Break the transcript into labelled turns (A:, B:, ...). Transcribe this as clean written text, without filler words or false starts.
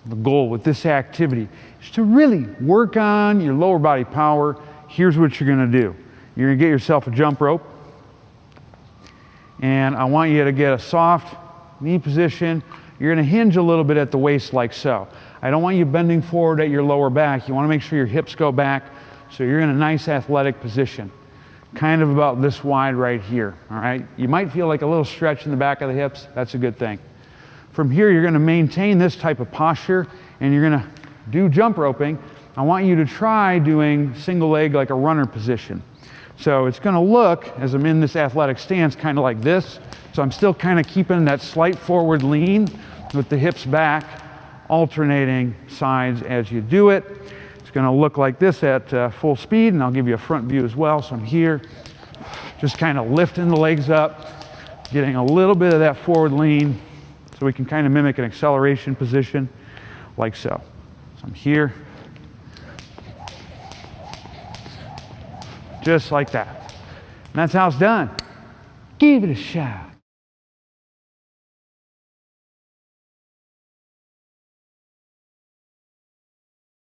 A: The goal with this activity is to really work on your lower body power. Here's what you're going to do. You're going to get yourself a jump rope, and I want you to get a soft knee position. You're going to hinge a little bit at the waist like so. I don't want you bending forward at your lower back. You want to make sure your hips go back, so you're in a nice athletic position, kind of about this wide right here, all right? You might feel like a little stretch in the back of the hips. That's a good thing. From here, you're going to maintain this type of posture, and you're going to do jump roping. I want you to try doing single leg like a runner position. So it's going to look, as I'm in this athletic stance, kind of like this. So I'm still kind of keeping that slight forward lean with the hips back, alternating sides as you do it. It's going to look like this at full speed, and I'll give you a front view as well. So I'm here, just kind of lifting the legs up, getting a little bit of that forward lean so we can kind of mimic an acceleration position like so. So I'm here, just like that. And that's how it's done. Give it a shot.